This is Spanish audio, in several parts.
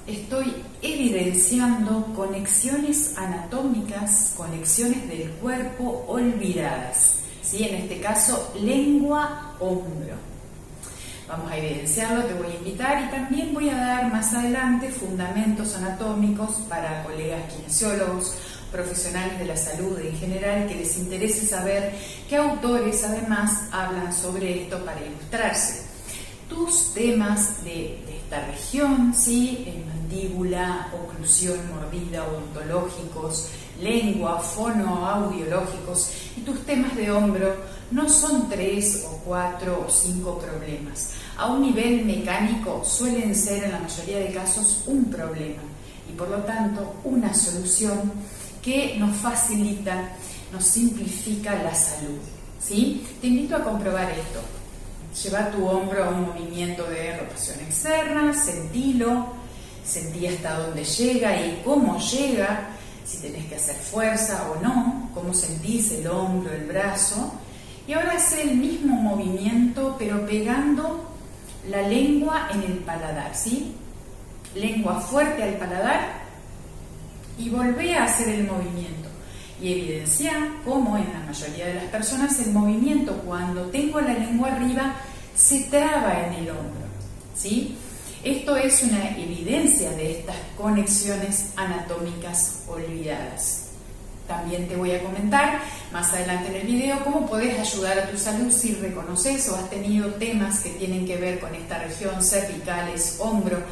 Estoy evidenciando conexiones anatómicas, conexiones del cuerpo olvidadas, ¿sí? En este caso, lengua-hombro. Vamos a evidenciarlo, te voy a invitar y también voy a dar más adelante fundamentos anatómicos para colegas kinesiólogos, profesionales de la salud en general, que les interese saber qué autores además hablan sobre esto para ilustrarse. Tus temas de esta región, ¿sí? Mandíbula, oclusión, mordida, odontológicos, lengua, fonoaudiológicos, y tus temas de hombro no son 3 o 4 o 5 problemas. A un nivel mecánico suelen ser en la mayoría de casos un problema y por lo tanto una solución que nos facilita, nos simplifica la salud, ¿sí? Te invito a comprobar esto. Lleva tu hombro a un movimiento de rotación externa, sentí hasta dónde llega y cómo llega, si tenés que hacer fuerza o no, cómo sentís el hombro, el brazo. Y ahora hace el mismo movimiento, pero pegando la lengua en el paladar, ¿sí? Lengua fuerte al paladar y volvé a hacer el movimiento. Y evidencia cómo en la mayoría de las personas el movimiento, cuando tengo la lengua arriba, se traba en el hombro, ¿sí? Esto es una evidencia de estas conexiones anatómicas olvidadas. También te voy a comentar más adelante en el video cómo podés ayudar a tu salud si reconoces o has tenido temas que tienen que ver con esta región, cervicales, hombro,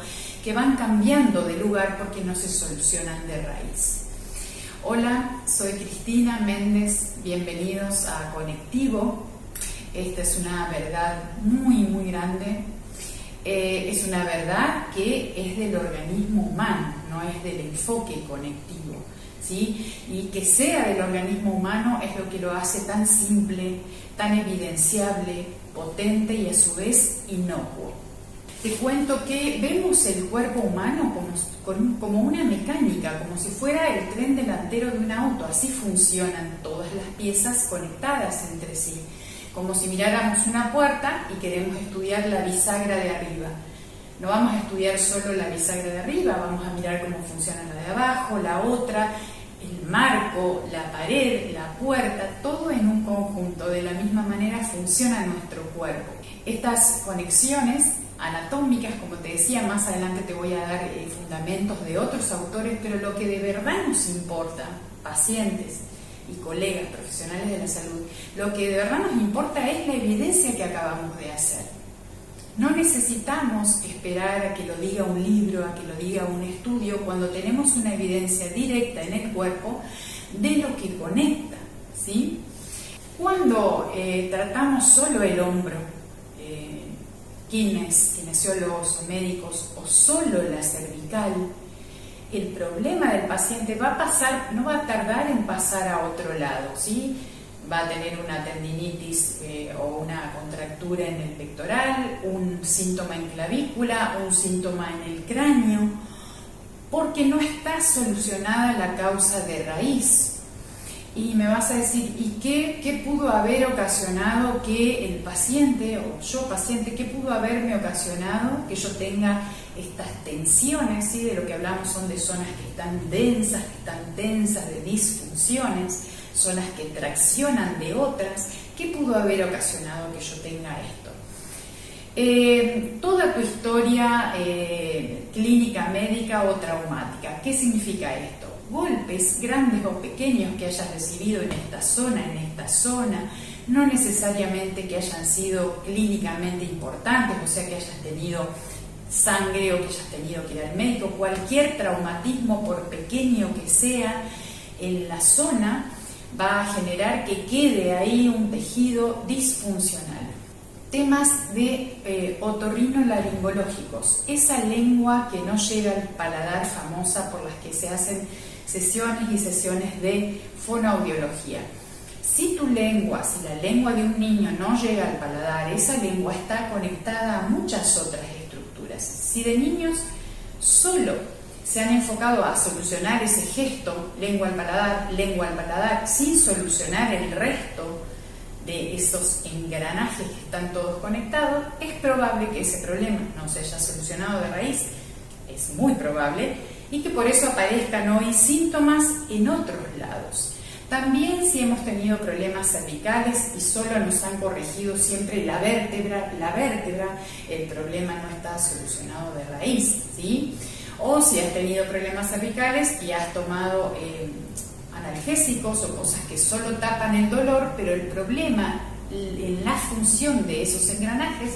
que van cambiando de lugar porque no se solucionan de raíz. Hola, soy Cristina Méndez, bienvenidos a Conectivo. Esta es una verdad muy grande, es una verdad que es del organismo humano, no es del enfoque conectivo, ¿sí? Y que sea del organismo humano es lo que lo hace tan simple, tan evidenciable, potente y a su vez inocuo. Te cuento que vemos el cuerpo humano como una mecánica, como si fuera el tren delantero de un auto. Así funcionan todas las piezas conectadas entre sí, como si miráramos una puerta y queremos estudiar la bisagra de arriba. No vamos a estudiar solo la bisagra de arriba, vamos a mirar cómo funciona la de abajo, la otra, el marco, la pared, la puerta, todo en un conjunto. De la misma manera funciona nuestro cuerpo. Estas conexiones anatómicas, como te decía, más adelante te voy a dar fundamentos de otros autores, pero lo que de verdad nos importa, pacientes y colegas profesionales de la salud, lo que de verdad nos importa es la evidencia que acabamos de hacer. No necesitamos esperar a que lo diga un libro, a que lo diga un estudio, cuando tenemos una evidencia directa en el cuerpo de lo que conecta, ¿sí? Cuando tratamos solo el hombro, kinesiólogos o médicos, o solo la cervical, el problema del paciente va a pasar, no va a tardar en pasar a otro lado, ¿sí? Va a tener una tendinitis o una contractura en el pectoral, un síntoma en clavícula, un síntoma en el cráneo, porque no está solucionada la causa de raíz. Y me vas a decir, ¿y qué pudo haber ocasionado que el paciente, o yo paciente, qué pudo haberme ocasionado que yo tenga estas tensiones? ¿Sí? De lo que hablamos son de zonas que están densas, de disfunciones, zonas que traccionan de otras. ¿Qué pudo haber ocasionado que yo tenga esto? Toda tu historia clínica, médica o traumática. ¿Qué significa esto? Golpes grandes o pequeños que hayas recibido en esta zona, no necesariamente que hayan sido clínicamente importantes, o sea que hayas tenido sangre o que hayas tenido que ir al médico. Cualquier traumatismo, por pequeño que sea, en la zona va a generar que quede ahí un tejido disfuncional. Temas de otorrinolaringológicos, esa lengua que no llega al paladar, famosa por las que se hacen sesiones y sesiones de fonoaudiología. Si la lengua de un niño no llega al paladar, esa lengua está conectada a muchas otras estructuras. Si de niños solo se han enfocado a solucionar ese gesto, lengua al paladar, sin solucionar el resto de esos engranajes que están todos conectados, es probable que ese problema no se haya solucionado de raíz, es muy probable, y que por eso aparezcan hoy síntomas en otros lados. También si hemos tenido problemas cervicales y solo nos han corregido siempre la vértebra, el problema no está solucionado de raíz, ¿sí? O si has tenido problemas cervicales y has tomado analgésicos o cosas que solo tapan el dolor, pero el problema en la función de esos engranajes,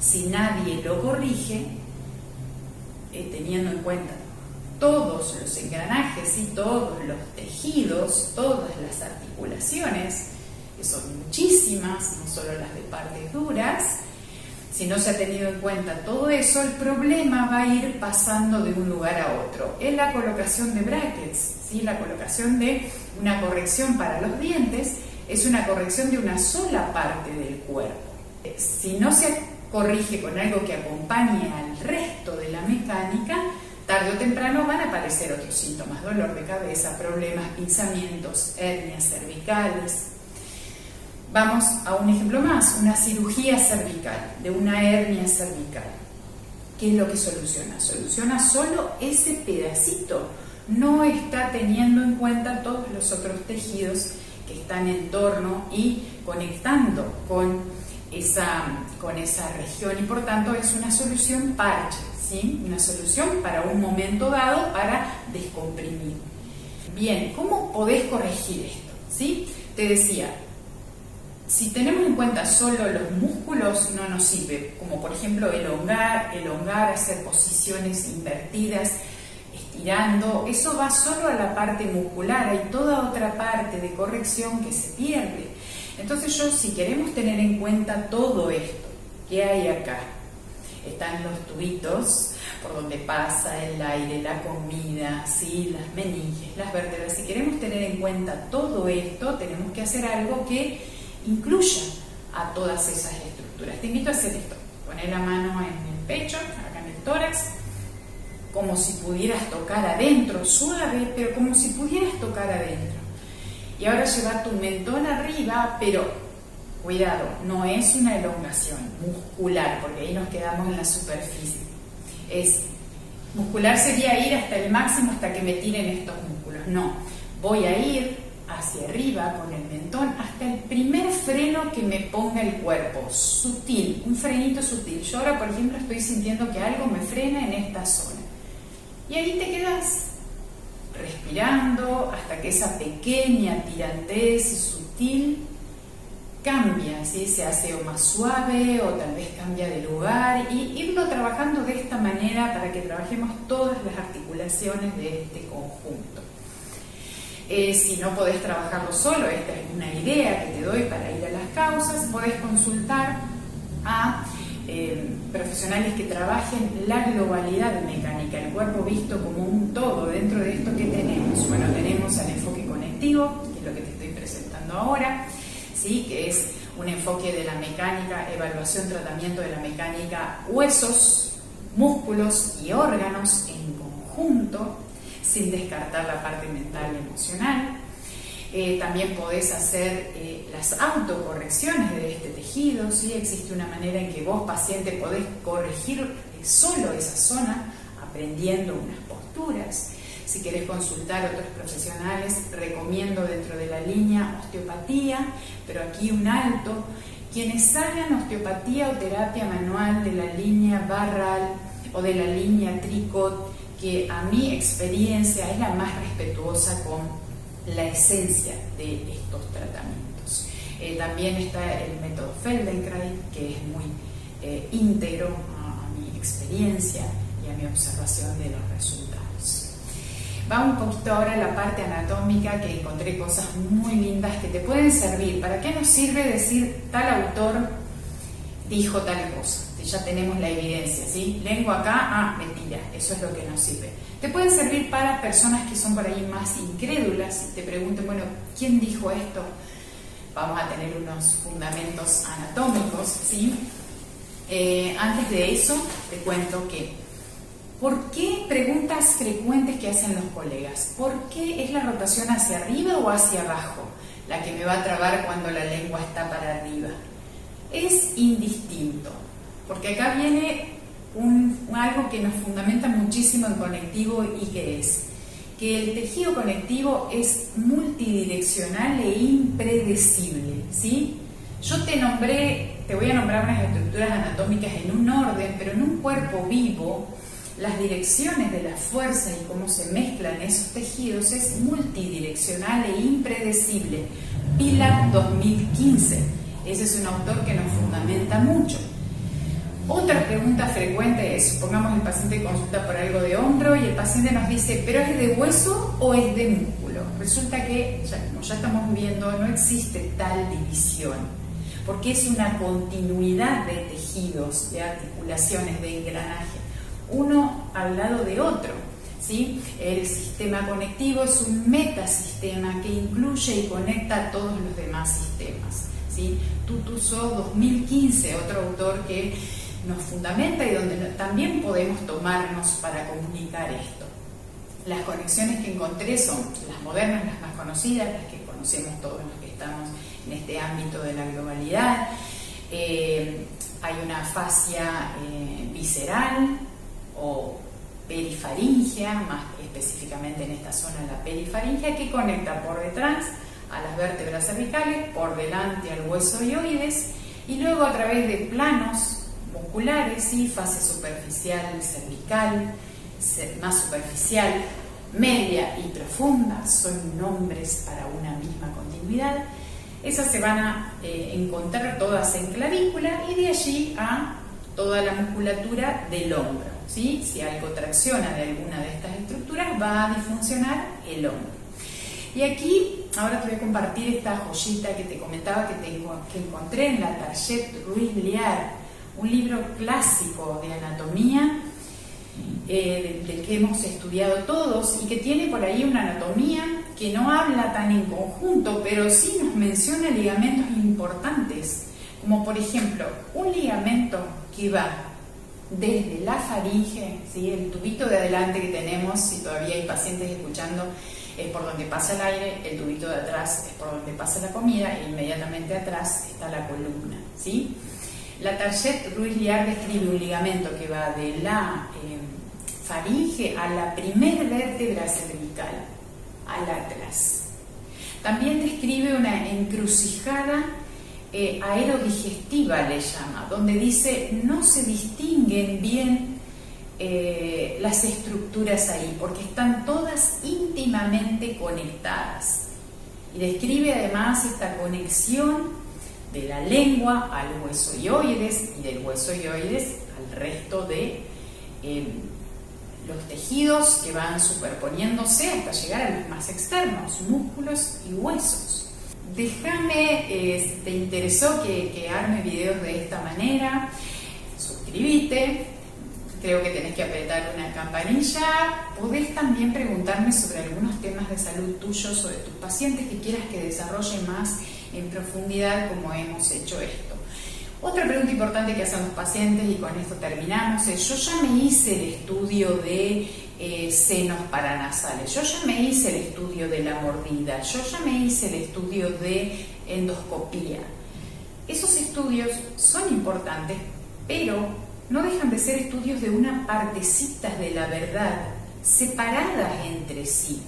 si nadie lo corrige, teniendo en cuenta todos los engranajes y todos los tejidos, todas las articulaciones, que son muchísimas, no solo las de partes duras, si no se ha tenido en cuenta todo eso, el problema va a ir pasando de un lugar a otro. En la colocación de brackets, ¿sí? La colocación de una corrección para los dientes es una corrección de una sola parte del cuerpo. Si no se corrige con algo que acompañe al resto de la mecánica, tarde o temprano van a aparecer otros síntomas, dolor de cabeza, problemas, pinzamientos, hernias cervicales. Vamos a un ejemplo más, una cirugía cervical, de una hernia cervical. ¿Qué es lo que soluciona? Soluciona solo ese pedacito, no está teniendo en cuenta todos los otros tejidos que están en torno y conectando con esa región, y por tanto es una solución parche, ¿sí? Una solución para un momento dado para descomprimir. Bien, ¿cómo podés corregir esto? ¿Sí? Te decía, si tenemos en cuenta solo los músculos no nos sirve, como por ejemplo elongar, hacer posiciones invertidas, estirando, eso va solo a la parte muscular, hay toda otra parte de corrección que se pierde. Entonces si queremos tener en cuenta todo esto que hay acá, están los tubitos por donde pasa el aire, la comida, ¿sí? Las meninges, las vértebras, si queremos tener en cuenta todo esto, tenemos que hacer algo que incluya a todas esas estructuras. Te invito a hacer esto, poner la mano en el pecho, acá en el tórax, como si pudieras tocar adentro, suave, pero como si pudieras tocar adentro. Y ahora llevar tu mentón arriba, pero cuidado, no es una elongación muscular, porque ahí nos quedamos en la superficie. Muscular sería ir hasta el máximo, hasta que me tiren estos músculos. No, voy a ir hacia arriba con el mentón hasta el primer freno que me ponga el cuerpo, sutil, un frenito sutil. Yo ahora, por ejemplo, estoy sintiendo que algo me frena en esta zona. Y ahí te quedas respirando hasta que esa pequeña tirantez sutil cambia, ¿sí? Se hace o más suave o tal vez cambia de lugar, y irlo trabajando de esta manera para que trabajemos todas las articulaciones de este conjunto. Si no podés trabajarlo solo, esta es una idea que te doy para ir a las causas, podés consultar a profesionales que trabajen la globalidad mecánica, el cuerpo visto como un todo. Dentro de esto, ¿qué tenemos? Bueno, tenemos al enfoque conectivo, que es lo que te estoy presentando ahora, ¿sí? Que es un enfoque de la mecánica, evaluación, tratamiento de la mecánica, huesos, músculos y órganos en conjunto, sin descartar la parte mental y emocional. También podés hacer las autocorrecciones de este tejido, ¿sí? Existe una manera en que vos, paciente, podés corregir solo esa zona, aprendiendo unas posturas. Si querés consultar a otros profesionales, recomiendo dentro de la línea osteopatía, pero aquí un alto. Quienes hagan osteopatía o terapia manual de la línea Barral o de la línea Tricot, que a mi experiencia es la más respetuosa con la esencia de estos tratamientos. También está el método Feldenkrais, que es muy íntegro a mi experiencia y a mi observación de los resultados. Va un poquito ahora a la parte anatómica, que encontré cosas muy lindas que te pueden servir. ¿Para qué nos sirve decir tal autor dijo tal cosa? Ya tenemos la evidencia, ¿sí? Lengua acá, mentira, eso es lo que nos sirve. Te pueden servir para personas que son por ahí más incrédulas y te pregunten, bueno, ¿quién dijo esto? Vamos a tener unos fundamentos anatómicos, ¿sí? Antes de eso, te cuento que ¿Por qué? Preguntas frecuentes que hacen los colegas. ¿Por qué es la rotación hacia arriba o hacia abajo la que me va a trabar cuando la lengua está para arriba? Es indistinto, porque acá viene algo que nos fundamenta muchísimo en conectivo y que es que el tejido conectivo es multidireccional e impredecible, ¿sí? Yo te voy a nombrar unas estructuras anatómicas en un orden, pero en un cuerpo vivo, las direcciones de la fuerza y cómo se mezclan esos tejidos es multidireccional e impredecible. Pilar 2015. Ese es un autor que nos fundamenta mucho. Otra pregunta frecuente es, supongamos el paciente consulta por algo de hombro y el paciente nos dice, ¿pero es de hueso o es de músculo? Resulta que, como ya estamos viendo, no existe tal división, porque es una continuidad de tejidos, de articulaciones, de engranaje, uno al lado de otro, ¿sí? El sistema conectivo es un metasistema que incluye y conecta a todos los demás sistemas, ¿sí? Tutuso 2015, otro autor que nos fundamenta y donde también podemos tomarnos para comunicar esto. Las conexiones que encontré son las modernas, las más conocidas, las que conocemos todos los que estamos en este ámbito de la globalidad. Hay una fascia visceral o perifaringia, más específicamente en esta zona la perifaringia, que conecta por detrás a las vértebras cervicales, por delante al hueso ioides, y luego a través de planos musculares, ¿sí? Fase superficial cervical, más superficial, media y profunda, son nombres para una misma continuidad. Esas se van a encontrar todas en clavícula y de allí a toda la musculatura del hombro, ¿sí? Si algo tracciona de alguna de estas estructuras, va a disfuncionar el hombro. Y aquí, ahora te voy a compartir esta joyita que te comentaba que encontré en la Target Ruiz Liar, un libro clásico de anatomía del que hemos estudiado todos y que tiene por ahí una anatomía que no habla tan en conjunto, pero sí nos menciona ligamentos importantes, como por ejemplo un ligamento que va desde la faringe, ¿sí? El tubito de adelante que tenemos, si todavía hay pacientes escuchando, es por donde pasa el aire, el tubito de atrás es por donde pasa la comida e inmediatamente atrás está la columna, ¿sí? La Target Ruiz Liar describe un ligamento que va de la faringe a la primer vértebra cervical, al atrás. También describe una encrucijada aerodigestiva, le llama, donde dice no se distinguen bien las estructuras ahí, porque están todas íntimamente conectadas. Y describe además esta conexión de la lengua al hueso ioides y del hueso ioides al resto de los tejidos que van superponiéndose hasta llegar a los más externos, músculos y huesos. Déjame, si te interesó que arme videos de esta manera, suscríbete. Creo que tenés que apretar una campanilla. Podés también preguntarme sobre algunos temas de salud tuyos o de tus pacientes que quieras que desarrolle más en profundidad como hemos hecho esto. Otra pregunta importante que hacen los pacientes, y con esto terminamos, es: yo ya me hice el estudio de senos paranasales, yo ya me hice el estudio de la mordida, yo ya me hice el estudio de endoscopía. Esos estudios son importantes, pero no dejan de ser estudios de una partecita de la verdad, separadas entre sí.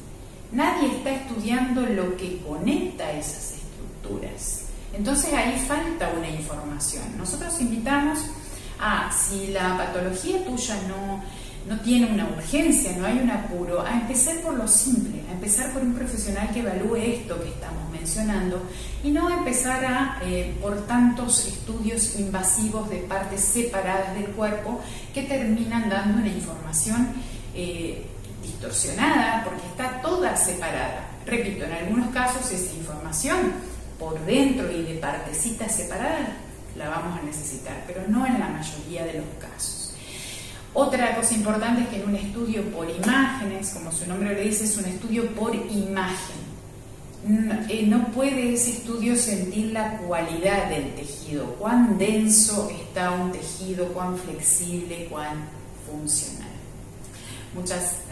Nadie está estudiando lo que conecta esas estructuras. Entonces ahí falta una información. Nosotros invitamos a, si la patología tuya no tiene una urgencia, no hay un apuro, a empezar por lo simple, a empezar por un profesional que evalúe esto que estamos mencionando y no empezar por tantos estudios invasivos de partes separadas del cuerpo que terminan dando una información distorsionada porque está toda separada. Repito, en algunos casos esa información por dentro y de partecitas separadas la vamos a necesitar, pero no en la mayoría de los casos. Otra cosa importante es que en un estudio por imágenes, como su nombre le dice, es un estudio por imagen. No puede ese estudio sentir la cualidad del tejido, cuán denso está un tejido, cuán flexible, cuán funcional. muchas